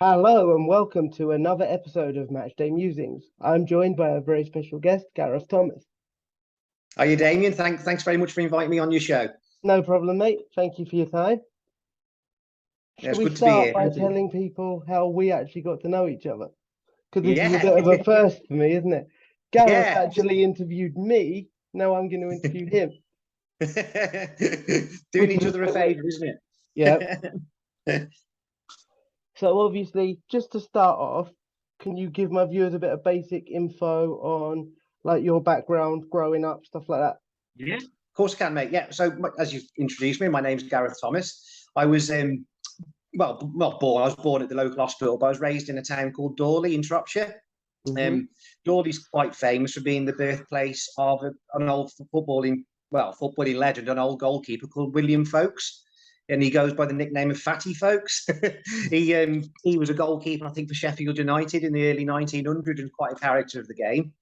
Hello and welcome to another episode of Matchday Musings. I'm joined by a very special guest, Gareth Thomas. Are you, Damien? Thanks very much for inviting me on your show. No problem, mate. Thank you for your time. Yeah, Shall it's we good to be start here. by telling people how we actually got to know each other? Because this is a Yeah, bit of a first for me, isn't it? Gareth yeah. actually interviewed me. Now I'm going to interview him. Doing Which each is other a favour, isn't yeah. it? So obviously, just to start off, can you give my viewers a bit of basic info on like your background, growing up, stuff like that? Yeah, of course I can, mate. Yeah. So as you've introduced me, my name's Gareth Thomas. I was well, not born. I was born at the local hospital, but I was raised in a town called Dorley in Shropshire. Mm-hmm. Dorley's quite famous for being the birthplace of an old footballing legend, an old goalkeeper called William Folkes, and he goes by the nickname of Fatty Folkes. he was a goalkeeper, I think, for Sheffield United in the early 1900s, and quite a character of the game.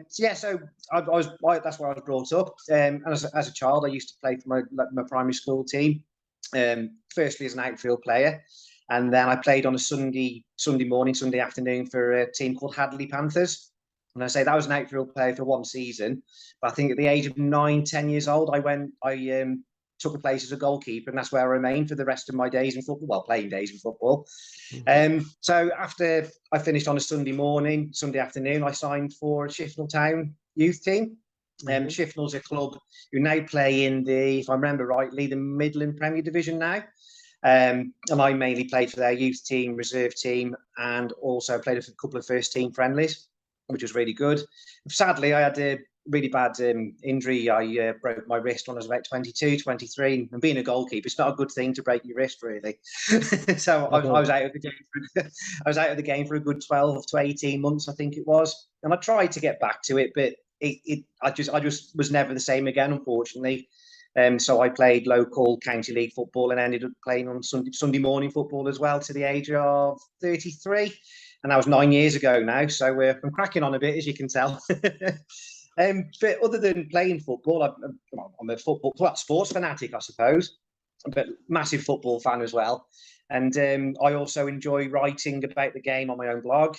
So that's where I was brought up. And as a child, I used to play for my primary school team. Firstly as an outfield player, and then I played on a Sunday morning, Sunday afternoon for a team called Hadley Panthers. And I say that was an outfield player for one season, but I think at the age of 9-10 years old, I took a place as a goalkeeper, and that's where I remained for the rest of my days in football, well, playing days in football. So after I finished on a Sunday afternoon, I signed for Shifnal Town youth team. Shifnal's a club who now play in if I remember rightly, the Midland Premier Division now. And I mainly played for their youth team, reserve team, and also played a couple of first team friendlies, which was really good. Sadly, I had a really bad injury. I broke my wrist when I was about 22, 23. And being a goalkeeper, it's not a good thing to break your wrist, really. So I was out of the game. I was out of the game for a good 12 to 18 months, I think it was. And I tried to get back to it, but I just was never the same again, unfortunately. So I played local county league football and ended up playing on Sunday morning football as well to the age of 33. And that was 9 years ago now. So I'm cracking on a bit, as you can tell. But other than playing football, I'm a sports fanatic, I suppose, but massive football fan as well. And I also enjoy writing about the game on my own blog,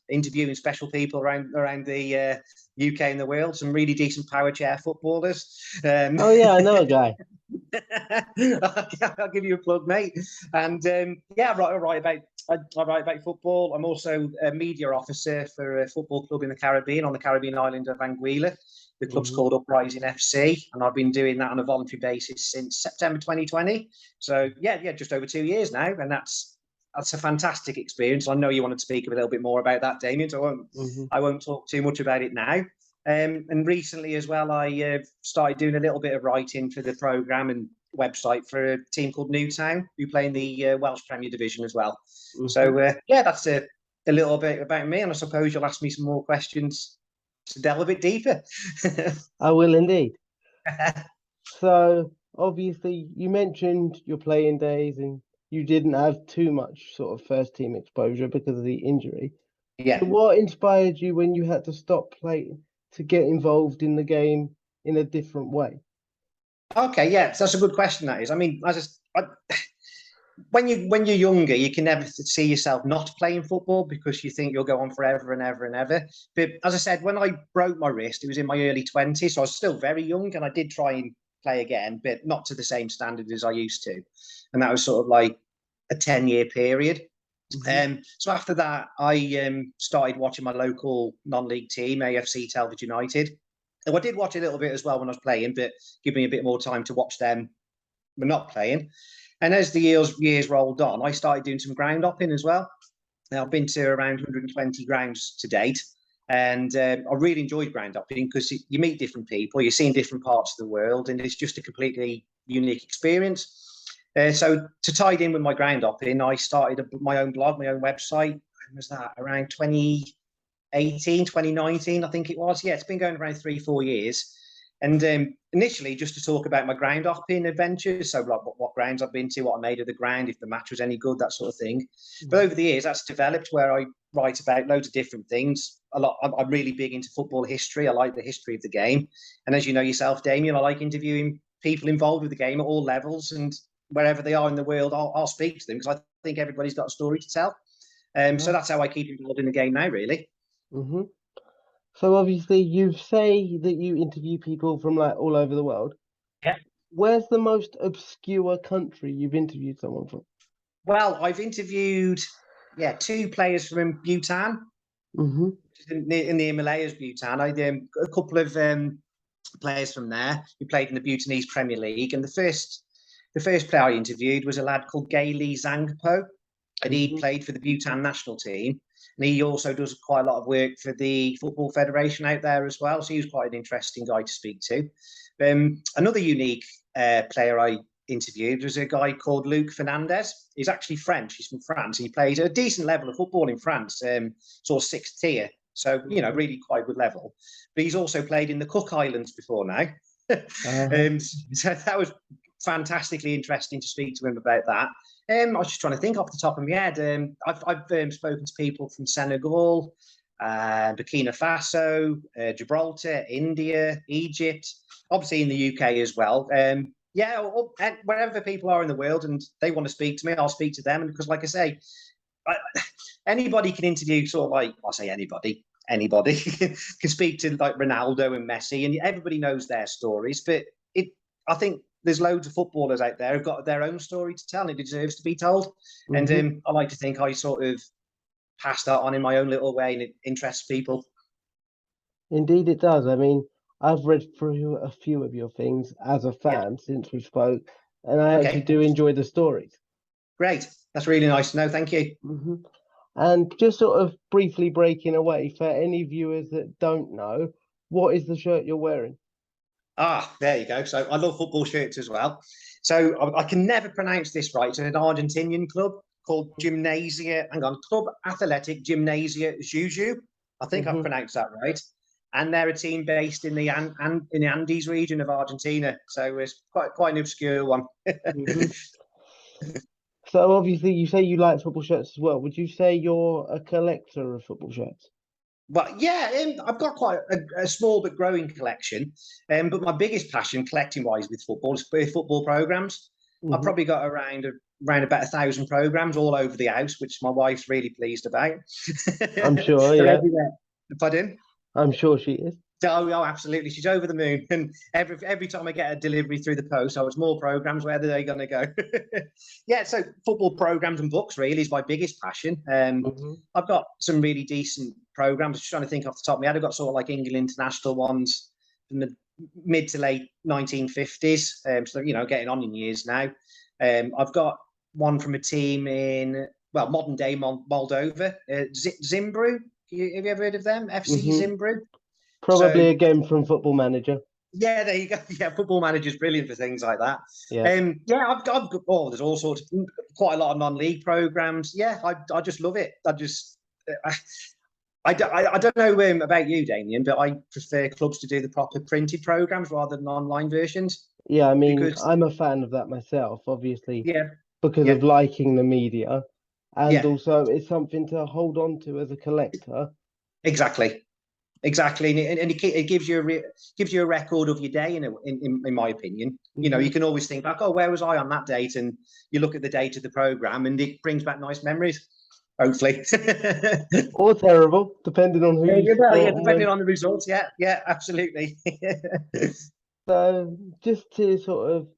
interviewing special people around the UK and the world, some really decent power chair footballers. Oh yeah, I know a guy. I'll give you a plug, mate. And I write about football. I'm also a media officer for a football club in the Caribbean, on the Caribbean island of Anguilla. The club's called Uprising FC, and I've been doing that on a voluntary basis since September 2020. So just over 2 years now, and that's a fantastic experience. I know you wanted to speak a little bit more about that, Damien, so I won't talk too much about it now. And recently as well, I started doing a little bit of writing for the programme and website for a team called Newtown, who play in the Welsh Premier Division as well. So that's a little bit about me, and I suppose you'll ask me some more questions to delve a bit deeper. I will indeed. So obviously you mentioned your playing days and you didn't have too much sort of first team exposure because of the injury. Yeah. So what inspired you when you had to stop playing to get involved in the game in a different way? Okay, yeah, that's a good question. That is, I mean, when you're younger, you can never see yourself not playing football because you think you'll go on forever and ever and ever. But as I said, when I broke my wrist, it was in my early 20s, so I was still very young, and I did try and play again, but not to the same standard as I used to. And that was sort of like a 10-year period. So after that, I started watching my local non-league team, AFC Telford United. And I did watch a little bit as well when I was playing, but give me a bit more time to watch them when not playing. And as the years rolled on, I started doing some ground hopping as well. Now, I've been to around 120 grounds to date. And I really enjoyed ground hopping because you meet different people, you're seeing different parts of the world, and it's just a completely unique experience. So to tie it in with my ground hopping, I started my own blog, my own website. When was that? Around 2018, 2019, I think it was. Yeah, it's been going around 3-4 years. And initially, just to talk about my ground hopping adventures, so like what grounds I've been to, what I made of the ground, if the match was any good, that sort of thing. But over the years, that's developed where I write about loads of different things. I'm really big into football history. I like the history of the game. And as you know yourself, Damien, I like interviewing people involved with the game at all levels, and wherever they are in the world, I'll speak to them because I think everybody's got a story to tell. So that's how I keep involved in the game now, really. Mm-hmm. So obviously you say that you interview people from like all over the world. Yeah. Where's the most obscure country you've interviewed someone from? Well, I've interviewed, 2 players from Bhutan, Mm-hmm. in the Himalayas, Bhutan. I did a couple of players from there who played in the Bhutanese Premier League, and the first player I interviewed was a lad called Gaili Zangpo, and he played for the Bhutan national team, and he also does quite a lot of work for the Football Federation out there as well. So he was quite an interesting guy to speak to. Another unique player I interviewed was a guy called Luc Fernandez. He's actually French. He's from France. He played at a decent level of football in France, sort of 6th tier. So, really quite good level. But he's also played in the Cook Islands before now. So that was fantastically interesting to speak to him about that. I was just trying to think off the top of my head. I've spoken to people from Senegal, Burkina Faso, Gibraltar, India, Egypt, obviously in the UK as well. Wherever people are in the world and they want to speak to me, I'll speak to them. And because, like I say, anybody can interview, sort of like, I say anybody can speak to like Ronaldo and Messi, and everybody knows their stories. But I think there's loads of footballers out there who've got their own story to tell, and it deserves to be told. And I like to think I sort of pass that on in my own little way, and it interests people. Indeed, it does. I mean, I've read through a few of your things as a fan since we spoke, and I actually do enjoy the stories. Great. That's really nice to know. Thank you. Mm-hmm. And just sort of briefly breaking away, for any viewers that don't know, what is the shirt you're wearing? There you go. So I love football shirts as well. So I can never pronounce this right. It's an Argentinian club called Gimnasia. Hang on, Club Athletic Gimnasia Juju. I think I've pronounced that right. And they're a team based in the Andes region of Argentina. So it's quite an obscure one. So obviously you say you like football shirts as well. Would you say you're a collector of football shirts? But I've got quite a small but growing collection. But my biggest passion, collecting-wise, with football is football programs. I've probably got around about 1,000 programs all over the house, which my wife's really pleased about. I'm sure, yeah. Everywhere. Pardon? I'm sure she is. Oh, absolutely. She's over the moon. And every time I get a delivery through the post, I was more programs. Where are they going to go? So football programs and books really is my biggest passion. I've got some really decent programs. I'm just trying to think off the top of my head. I've got sort of like England international ones from the mid to late 1950s. So, getting on in years now. I've got one from a team in, modern day Moldova, Zimbru. Have you ever heard of them? FC Zimbru? Probably again from Football Manager. Yeah, there you go. Yeah, Football Manager's brilliant for things like that. I've got there's all sorts of quite a lot of non-league programs. Yeah, I just love it. I don't know about you, Damien, but I prefer clubs to do the proper printed programs rather than online versions. Yeah, I mean, I'm a fan of that myself, obviously. Yeah. Because of liking the media, and also it's something to hold on to as a collector. Exactly, and it gives you a record of your day. In my opinion, you can always think back, oh, where was I on that date? And you look at the date of the program, and it brings back nice memories. Hopefully, or terrible, depending on who. Depending on the results. Yeah, absolutely. So, just to sort of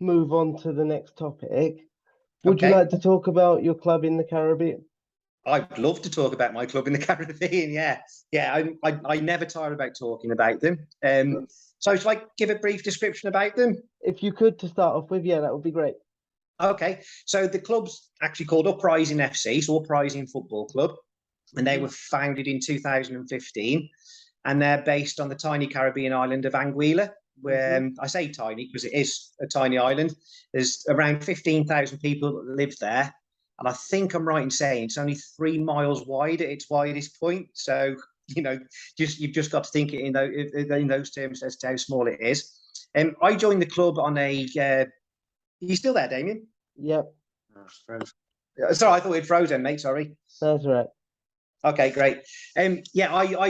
move on to the next topic, would you like to talk about your club in the Caribbean? I'd love to talk about my club in the Caribbean. Yeah. I never tire about talking about them. So should I give a brief description about them? If you could, to start off with, that would be great. Okay, so the club's actually called Uprising FC, so Uprising Football Club, and they were founded in 2015, and they're based on the tiny Caribbean island of Anguilla. Where I say tiny because it is a tiny island. There's around 15,000 people that live there. And I think I'm right in saying it's only 3 miles wide at its widest point. So, you've just got to think it in those terms as to how small it is. I joined the club on a... Are you still there, Damien? Yep. Sorry, I thought we'd frozen, mate. Sorry. That's right. Okay, great. I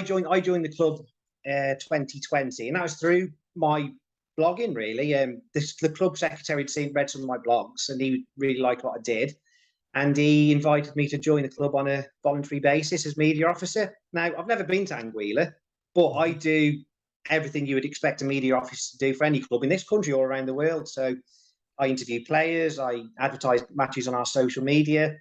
joined the club 2020, and that was through my blogging, really. The club secretary had read some of my blogs, and he really liked what I did. and he invited me to join the club on a voluntary basis as media officer. Now, I've never been to Anguilla, but I do everything you would expect a media officer to do for any club in this country or around the world. So I interview players, I advertise matches on our social media.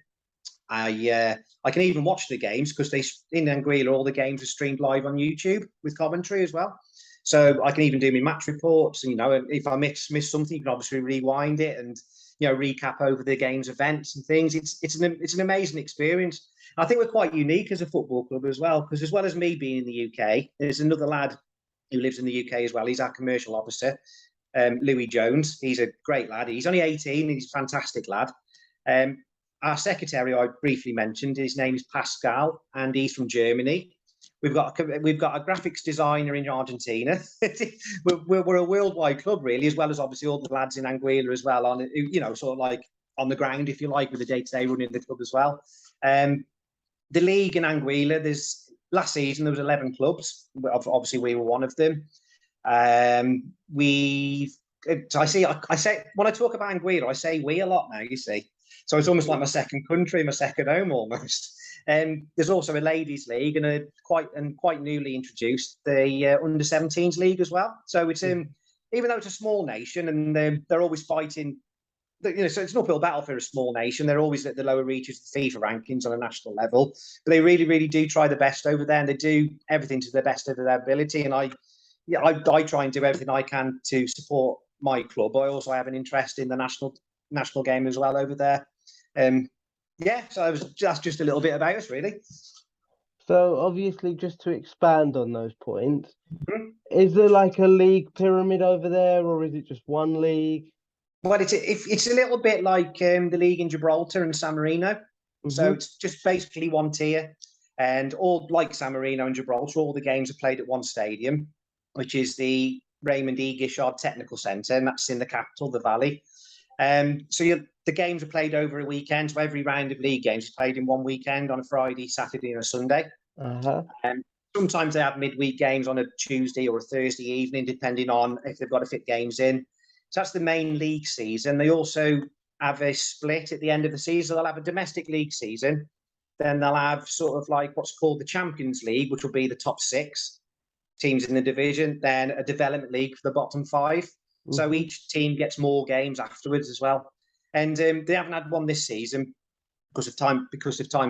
I can even watch the games because in Anguilla all the games are streamed live on YouTube with commentary as well. So I can even do my match reports, and if I miss something, you can obviously rewind it and recap over the game's events and things. It's an amazing experience. I think we're quite unique as a football club as well, because as well as me being in the UK, there's another lad who lives in the UK as well. He's our commercial officer, Louis Jones. He's a great lad. He's only 18 and he's a fantastic lad. Our secretary, I briefly mentioned, his name is Pascal, and he's from Germany. We've got a graphics designer in Argentina. we're a worldwide club, really, as well as obviously all the lads in Anguilla as well, on sort of like on the ground, if you like, with the day-to-day running the club as well. The league in Anguilla, last season there was 11 clubs. Obviously, we were one of them. I say when I talk about Anguilla, I say we a lot now. You see. So it's almost like my second country, my second home almost. There's also a ladies' league and quite newly introduced the under-17s league as well. So it's even though it's a small nation and they're always fighting, so it's an uphill battle for a small nation. They're always at the lower reaches of the FIFA rankings on a national level, but they really, really do try the best over there, and they do everything to the best of their ability. And I try and do everything I can to support my club, but I also have an interest in the national game as well over there. So that's just a little bit about us, really. So obviously, just to expand on those points, is there like a league pyramid over there, or is it just one league? Well, it's a little bit like the league in Gibraltar and San Marino. So it's just basically one tier, and all like San Marino and Gibraltar, all the games are played at one stadium, which is the Raymond E. Gishard Technical Centre, and that's in the capital, the Valley. The games are played over a weekend. So every round of league games is played in one weekend on a Friday, Saturday, and a Sunday. Sometimes they have midweek games on a Tuesday or a Thursday evening, depending on if they've got to fit games in. So that's the main league season. They also have a split at the end of the season. They'll have a domestic league season. Then they'll have sort of like what's called the Champions League, which will be the top 6 teams in the division. Then a development league for the bottom 5. So each team gets more games afterwards as well. And they haven't had one this season because of time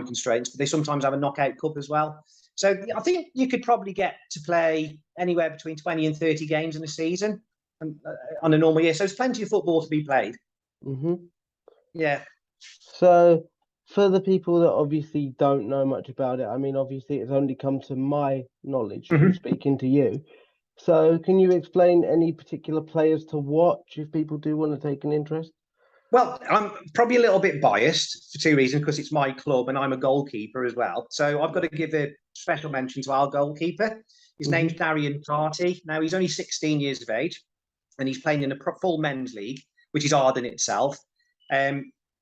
constraints, but they sometimes have a knockout cup as well. So I think you could probably get to play anywhere between 20 and 30 games in a season on a normal year. So there's plenty of football to be played. Yeah. So for the people that obviously don't know much about it, I mean, obviously it's only come to my knowledge from speaking to you. So can you explain any particular players to watch if people do want to take an interest? Well, I'm probably a little bit biased for 2 reasons, because it's my club and I'm a goalkeeper as well. So I've got to give a special mention to our goalkeeper. His name's Darian Carty. Now, he's only 16 years of age and he's playing in a full men's league, which is hard in itself.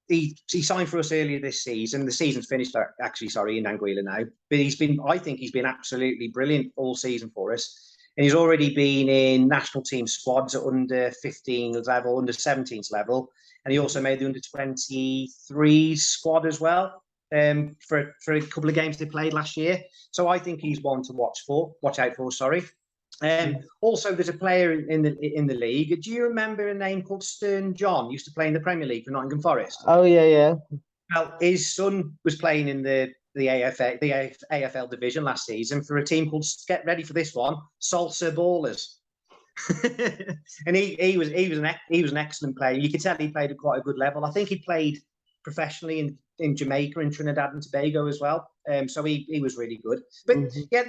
He signed for us earlier this season. The season's finished, actually, in Anguilla now. But I think he's been absolutely brilliant all season for us. And he's already been in national team squads at under 15s level, under 17s level. And he also made the under 23 squad as well for a couple of games they played last year. So I think he's one to watch out for. Sorry. Also, there's a player in the league. Do you remember a name called Stern John? Used to play in the Premier League for Nottingham Forest. Oh yeah. Well, his son was playing in the AFL division last season for a team called, get ready for this one, Salsa Ballers. And he was an excellent player. You could tell he played at quite a good level. I think he played professionally in Jamaica and Trinidad and Tobago as well. So he was really good. But yeah,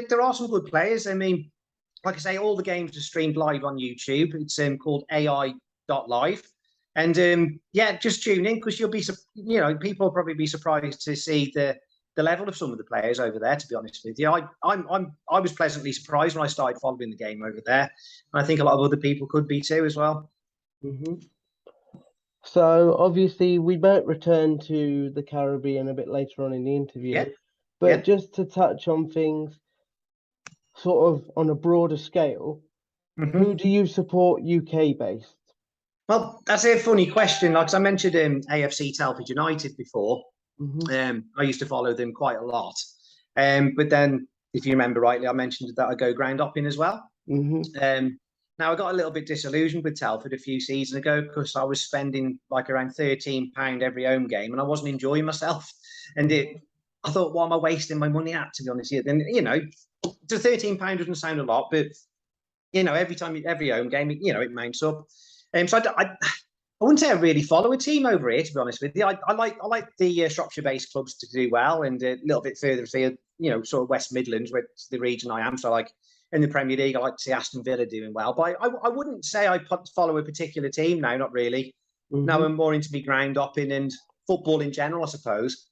there are some good players. I mean, like I say, all the games are streamed live on YouTube. It's called AI.live. And just tune in, because you'll be, people will probably be surprised to see the level of some of the players over there. To be honest with you, I was pleasantly surprised when I started following the game over there, and I think a lot of other people could be too as well. So obviously we might return to the Caribbean a bit later on in the interview, but just to touch on things sort of on a broader scale, who do you support UK based? Well, that's a funny question. Like I mentioned AFC Telford United before. I used to follow them quite a lot. But then, if you remember rightly, I mentioned that I go ground hopping as well. Now, I got a little bit disillusioned with Telford a few seasons ago because I was spending like around £13 every home game and I wasn't enjoying myself. And I thought, what am I wasting my money at, to be honest? And, you know, the £13 doesn't sound a lot, but, you know, every home game, you know, it mounts up. So I wouldn't say I really follow a team over here, to be honest with you. I like the Shropshire-based clubs to do well, and a little bit further afield, you know, sort of West Midlands, which is the region I am. So, like in the Premier League, I like to see Aston Villa doing well. But I wouldn't say I follow a particular team now, not really. Now I'm more into me ground hopping and football in general, I suppose.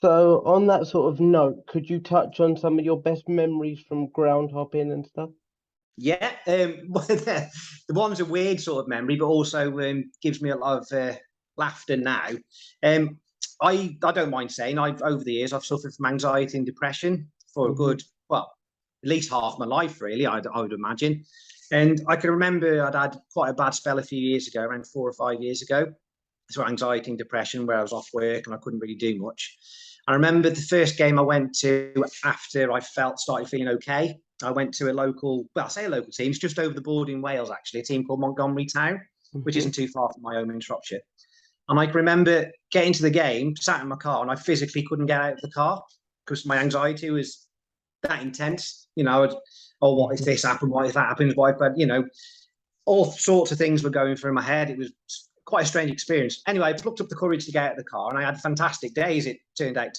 So, on that sort of note, could you touch on some of your best memories from ground hopping and stuff? Yeah, the one's a weird sort of memory, but also gives me a lot of laughter now. I don't mind saying over the years I've suffered from anxiety and depression for a good, well, at least half my life, really. I would imagine, and I can remember I'd had quite a bad spell a few years ago, around 4 or 5 years ago. So anxiety and depression, where I was off work and I couldn't really do much. I remember the first game I went to after I started feeling okay. I went to a local, well, I say a local team. It's just over the border in Wales, actually, a team called Montgomery Town, which isn't too far from my home in Shropshire. And I can remember getting to the game, sat in my car, and I physically couldn't get out of the car because my anxiety was that intense. You know, oh, what if this happened? What if that happens? But, you know, all sorts of things were going through my head. It was quite a strange experience. Anyway, I plucked up the courage to get out of the car, and I had fantastic days. It turned out.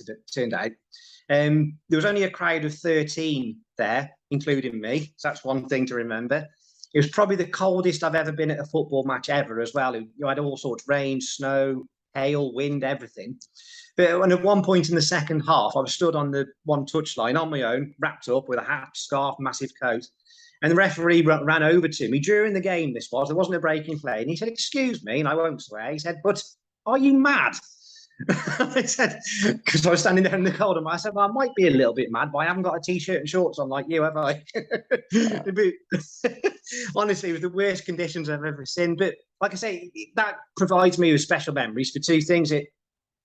There was only a crowd of 13 there, including me. So that's one thing to remember. It was probably the coldest I've ever been at a football match ever as well. You had all sorts of rain, snow, hail, wind, everything. But at one point in the second half, I was stood on the one touchline on my own, wrapped up with a hat, scarf, massive coat. And the referee ran over to me during the game. There wasn't a break in play. And he said, "Excuse me," and I won't swear. He said, "But are you mad?" I said, because I was standing there in the cold, and I said, "Well, I might be a little bit mad, but I haven't got a t-shirt and shorts on like you, have I?" Honestly, it was the worst conditions I've ever seen. But like I say, that provides me with special memories for two things. It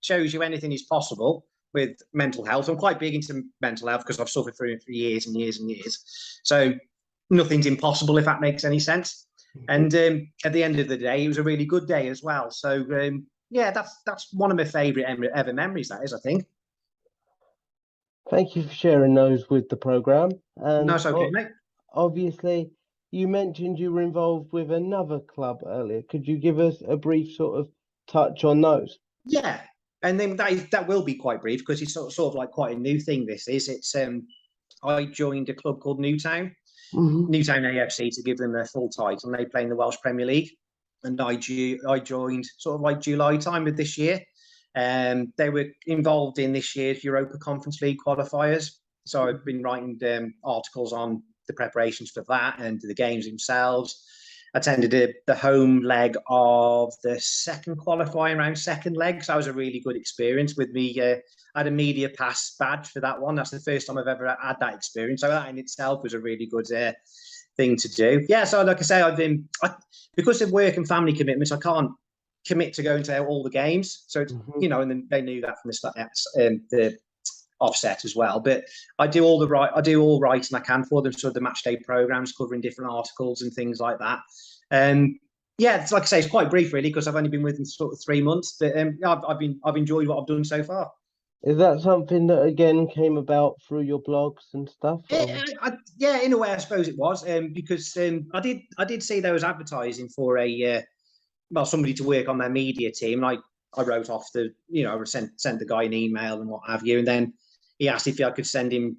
shows you anything is possible with mental health. I'm quite big into mental health because I've suffered through it for years and years and years. So nothing's impossible, if that makes any sense. And at the end of the day, it was a really good day as well. So yeah, that's one of my favourite ever memories. That is, I think. Thank you for sharing those with the programme. And no, it's okay, mate. Obviously, you mentioned you were involved with another club earlier. Could you give us a brief sort of touch on those? Yeah, and then that will be quite brief because it's sort of like quite a new thing. It's I joined a club called Newtown. Newtown AFC, to give them their full title, and they play in the Welsh Premier League. And I joined sort of like July time of this year. They were involved in this year's Europa Conference League qualifiers. So I've been writing articles on the preparations for that and the games themselves. Attended the home leg of the second qualifying round, second leg. So that was a really good experience with me. I had a media pass badge for that one. That's the first time I've ever had that experience. So that in itself was a really good thing to do. Yeah, so like I say, because of work and family commitments, I can't commit to going to all the games. So it's, you know, and then they knew that from the start, the offset as well. But I do all writing I can for them, so the match day programs covering different articles and things like that. Yeah, it's like I say, it's quite brief really because I've only been with them sort of 3 months. But I've enjoyed what I've done so far. Is that something that again came about through your blogs and stuff? Yeah, in a way, I suppose it was because I did see there was advertising for somebody to work on their media team. I wrote off I sent the guy an email and what have you, and then he asked if I could send him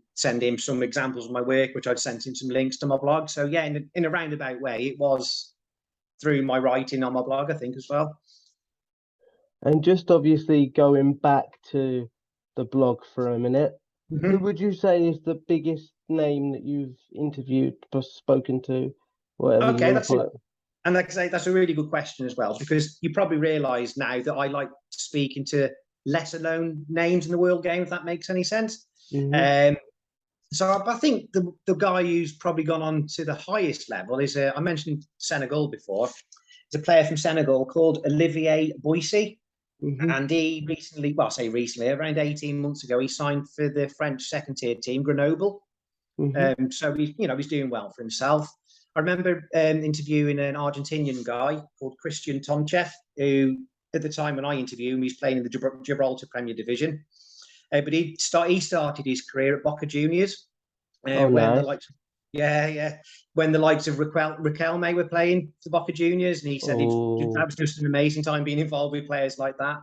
some examples of my work, which I'd sent him some links to my blog. So yeah, in a roundabout way, it was through my writing on my blog, I think, as well. And just obviously going back to the blog for a minute, who would you say is the biggest name that you've interviewed, spoken to, whatever? Okay, and like I say, that's a really good question as well, because you probably realise now that I like speaking to lesser known names in the world game, if that makes any sense. So I think the guy who's probably gone on to the highest level is I mentioned Senegal before. There's a player from Senegal called Olivier Boissy. Mm-hmm. And he recently, well, I say recently, around 18 months ago, he signed for the French second-tier team, Grenoble. Mm-hmm. So he's doing well for himself. I remember interviewing an Argentinian guy called Christian Tonchev, who at the time when I interviewed him, he's playing in the Gibraltar Premier Division. But he started his career at Boca Juniors. Nice. When the likes of Riquelme were playing for Boca Juniors, and he said that was just an amazing time being involved with players like that.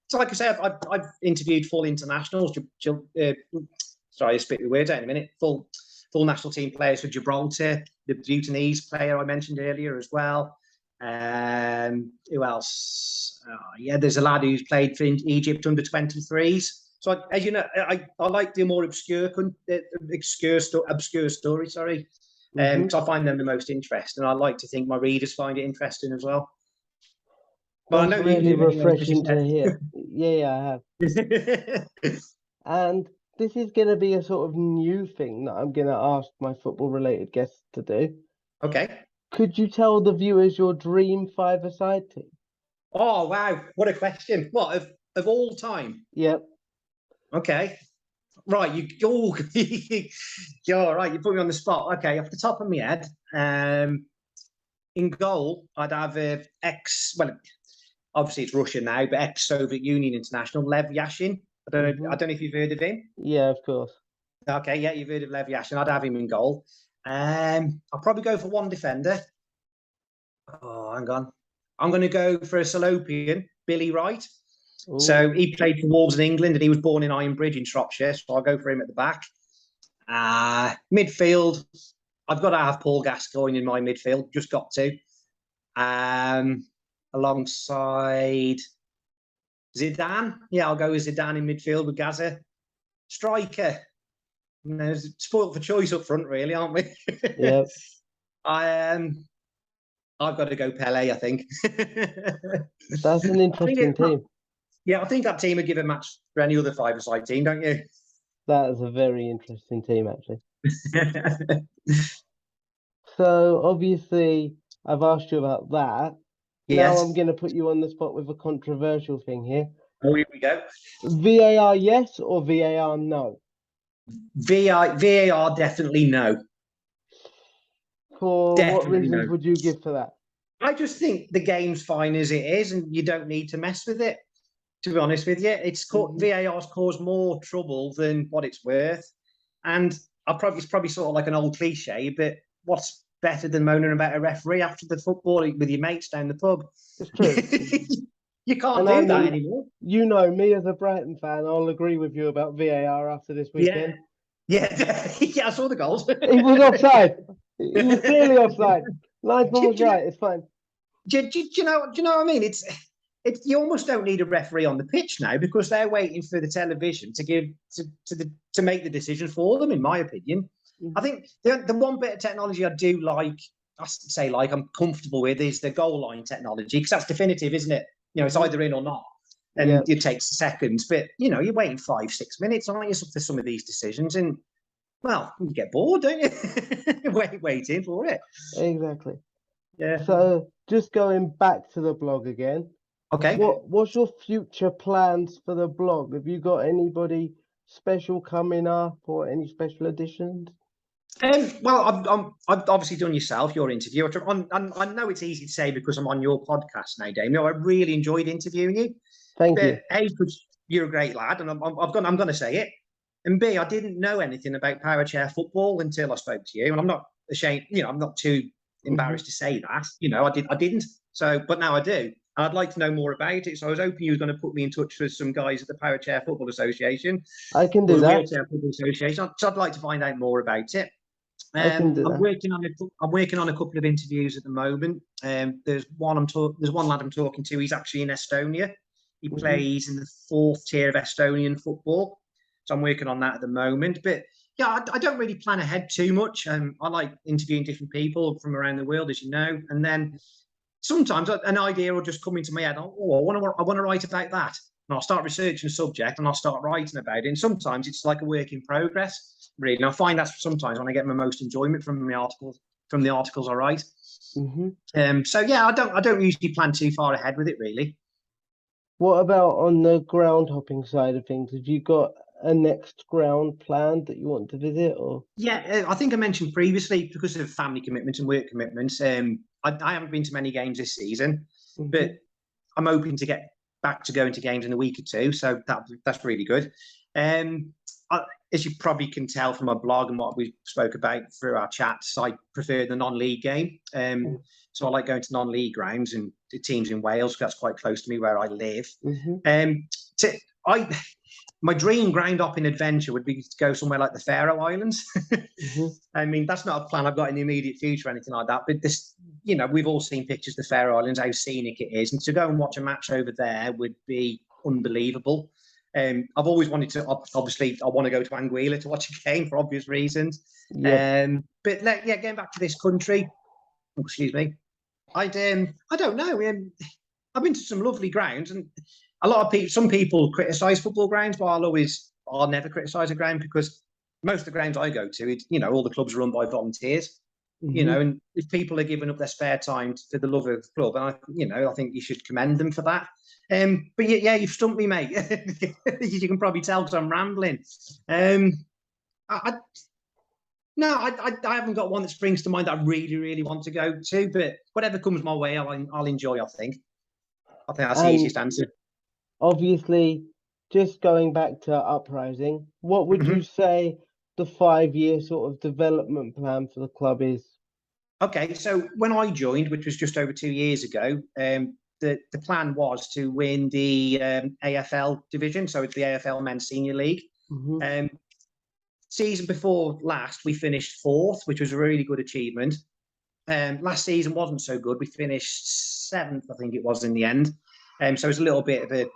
So, like I said, I've interviewed full internationals. Sorry, I spit the words out in a minute. Full national team players for Gibraltar, the Bhutanese player I mentioned earlier as well. Who else? There's a lad who's played for Egypt under 23s. So, as you know, I like the more obscure story. Sorry, because I find them the most interesting. I like to think my readers find it interesting as well. But that's really refreshing to hear. Yeah, I have. And this is going to be a sort of new thing that I'm going to ask my football-related guests to do. Okay. Could you tell the viewers your dream five-a-side team? Oh, wow. What a question. What, of all time? Yep. Okay. Right. You're right. You put me on the spot. Okay. Off the top of my head, in goal, I'd have obviously it's Russia now, but ex-Soviet Union international, Lev Yashin. I don't know if you've heard of him. Yeah, of course. Okay, yeah, you've heard of Lev Yashin. I'd have him in goal. I'll probably go for one defender. Oh, hang on. I'm going to go for a Salopian, Billy Wright. Ooh. So he played for Wolves in England, and he was born in Ironbridge in Shropshire. So I'll go for him at the back. Midfield, I've got to have Paul Gascoigne in my midfield. Just got to. Alongside Zidane. Yeah, I'll go with Zidane in midfield with Gaza. Striker. Spoiled for choice up front, really, aren't we? Yep. I've got to go Pele, I think. That's an interesting team. Yeah, I think that team would give a match for any other five-a-side team, don't you? That is a very interesting team, actually. So, obviously, I've asked you about that. Yes. Now I'm going to put you on the spot with a controversial thing here. Oh, here we go. VAR yes or VAR no? VAR definitely no. For what reasons would you give for that? I just think the game's fine as it is, and you don't need to mess with it. To be honest with you, VAR's caused more trouble than what it's worth, and it's probably sort of like an old cliche, but what's better than moaning about a referee after the football with your mates down the pub? It's true. You can't do that anymore. You know, me as a Brighton fan, I'll agree with you about VAR after this weekend. Yeah, I saw the goals. He was offside. He was clearly offside. Linesman was right. It's fine. Do you know what I mean? It's you almost don't need a referee on the pitch now because they're waiting for the television to make the decision for them. In my opinion, I think the one bit of technology I do like, I'm comfortable with, is the goal line technology, because that's definitive, isn't it? It's either in or not, and it takes seconds. But you're waiting 5-6 minutes, aren't you, for some of these decisions? And well, you get bored, don't you? waiting for it. Exactly. Yeah. So just going back to the blog again. Okay. What's your future plans for the blog? Have you got anybody special coming up or any special editions? Well, I've obviously done your interview. I know it's easy to say because I'm on your podcast now, Damien. I really enjoyed interviewing you. Thank you. A, because you're a great lad, and I'm going to say it. And B, I didn't know anything about power chair football until I spoke to you, and I'm not ashamed. I'm not too embarrassed to say that. I didn't. So, but now I do. And I'd like to know more about it. So I was hoping you were going to put me in touch with some guys at the Power Chair Football Association. I can do that. Wheelchair Football Association. So I'd like to find out more about it. I'm working on a couple of interviews at the moment. There's one lad I'm talking to. He's actually in Estonia. He plays in the 4th tier of Estonian football. So I'm working on that at the moment. But yeah, I don't really plan ahead too much. I like interviewing different people from around the world, as you know, and then sometimes an idea will just come into my head. Oh, I want to write about that. And I'll start researching a subject and I'll start writing about it. And sometimes it's like a work in progress, really. And I find that sometimes when I get my most enjoyment from my articles from the articles I write. Mm-hmm. So yeah, I don't usually plan too far ahead with it, really. What about on the ground hopping side of things? Have you got a next ground planned that you want to visit, or? Yeah, I think I mentioned previously, because of family commitments and work commitments, I haven't been to many games this season, but I'm hoping to get back to going to games in a week or two. So that's really good. As you probably can tell from my blog and what we spoke about through our chats, I prefer the non-league game. So I like going to non-league grounds and the teams in Wales, because that's quite close to me where I live. My dream ground hopping adventure would be to go somewhere like the Faroe Islands. I mean, that's not a plan I've got in the immediate future or anything like that. But this, we've all seen pictures of the Faroe Islands, how scenic it is. And to go and watch a match over there would be unbelievable. I've always wanted to, obviously, I want to go to Anguilla to watch a game for obvious reasons. But getting back to this country, excuse me, I don't know. I've been to some lovely grounds, and a lot of people, some people criticise football grounds, but I'll never criticise a ground, because most of the grounds I go to, all the clubs are run by volunteers, and if people are giving up their spare time for the love of the club, and I think you should commend them for that. But yeah, you've stumped me, mate. You can probably tell because I'm rambling. No, I haven't got one that springs to mind that I really, really want to go to, but whatever comes my way, I'll enjoy, I think. I think that's the easiest answer. Obviously, just going back to Uprising, what would you say the 5-year sort of development plan for the club is? Okay, so when I joined, which was just over 2 years ago, the plan was to win the AFL division, so it's the AFL Men's Senior League. Season before last, we finished 4th, which was a really good achievement. Last season wasn't so good. We finished 7th, I think it was, in the end. So it's a little bit of a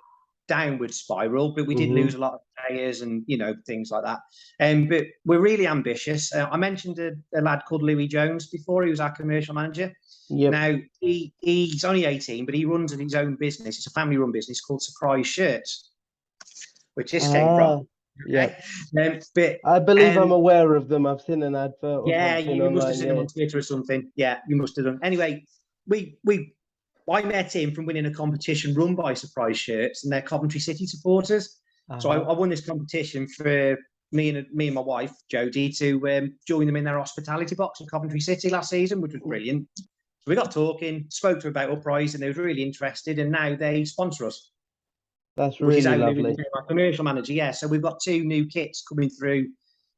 downward spiral, but we did lose a lot of players and, things like that. But we're really ambitious. I mentioned a lad called Louis Jones before. He was our commercial manager. Now, he's only 18, but he runs his own business. It's a family-run business called Surprise Shirts, which this came from. But I believe I'm aware of them. I've seen an advert or something you must online, have seen them on Twitter or something. Yeah, you must have done. Anyway, I met him from winning a competition run by Surprise Shirts, and they're Coventry City supporters. So I won this competition for me and my wife Jodie to join them in their hospitality box in Coventry City last season, which was brilliant. So we got talking, spoke to them about Uprising. They were really interested, and now they sponsor us. That's really lovely. Which is our commercial manager. Yeah, so we've got 2 new kits coming through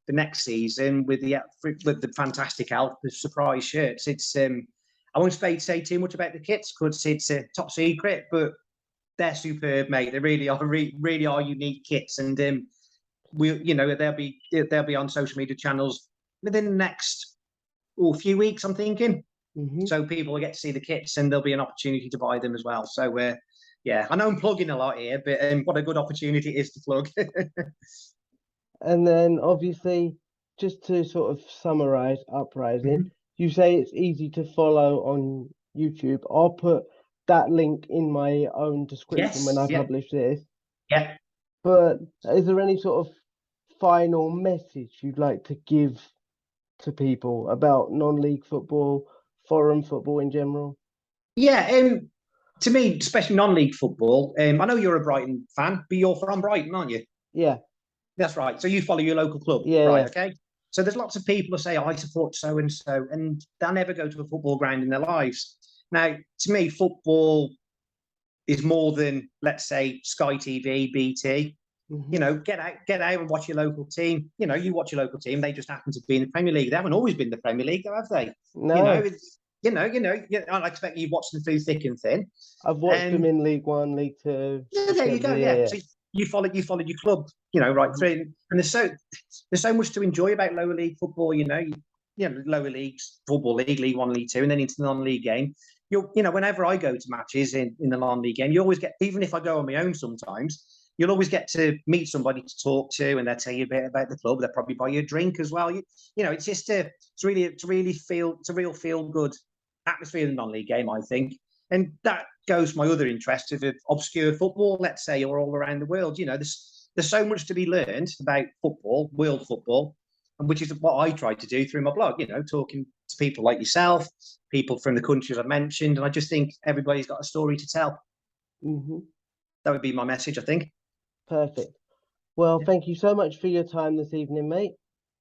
the next season with the fantastic help of Surprise Shirts. It's I won't say too much about the kits because it's a top secret, but they're superb, mate. They really are unique kits, and they'll be on social media channels within the next few weeks, I'm thinking. So people will get to see the kits, and there'll be an opportunity to buy them as well. So yeah, I know I'm plugging a lot here, but what a good opportunity it is to plug. And then, obviously, just to sort of summarize Uprising, you say it's easy to follow on YouTube. I'll put that link in my own description when I publish this. Yeah. But is there any sort of final message you'd like to give to people about non-league football, foreign football in general? Yeah, to me, especially non-league football, I know you're a Brighton fan, but you're from Brighton, aren't you? Yeah. That's right. So you follow your local club, right? Okay. So there's lots of people who say, I support so-and-so, and they'll never go to a football ground in their lives. Now, to me, football is more than, let's say, Sky TV, BT. Get out and watch your local team. You watch your local team. They just happen to be in the Premier League. They haven't always been in the Premier League, have they? No. I expect you've watched them through thick and thin. I've watched them in League One, League Two. Yeah, there you go. Yeah. So you followed your club, right through. And there's so much to enjoy about lower league football. Lower leagues, football league, League One, League Two, and then into the non-league game. Whenever I go to matches in the non-league game, you always get, even if I go on my own sometimes, you'll always get to meet somebody to talk to, and they'll tell you a bit about the club. They'll probably buy you a drink as well. It's just it's a real feel good atmosphere in the non-league game, I think. And that goes to my other interest of obscure football, let's say, or all around the world. There's so much to be learned about football, world football. and which is what I try to do through my blog. Talking to people like yourself, people from the countries I mentioned, and I just think everybody's got a story to tell. That would be my message, I think. Perfect. Well, thank you so much for your time this evening, mate.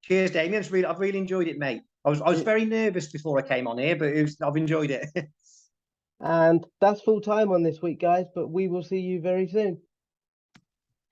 Cheers, Damien. I've really enjoyed it, mate. I was very nervous before I came on here, but I've enjoyed it. And that's full time on this week, guys, but we will see you very soon.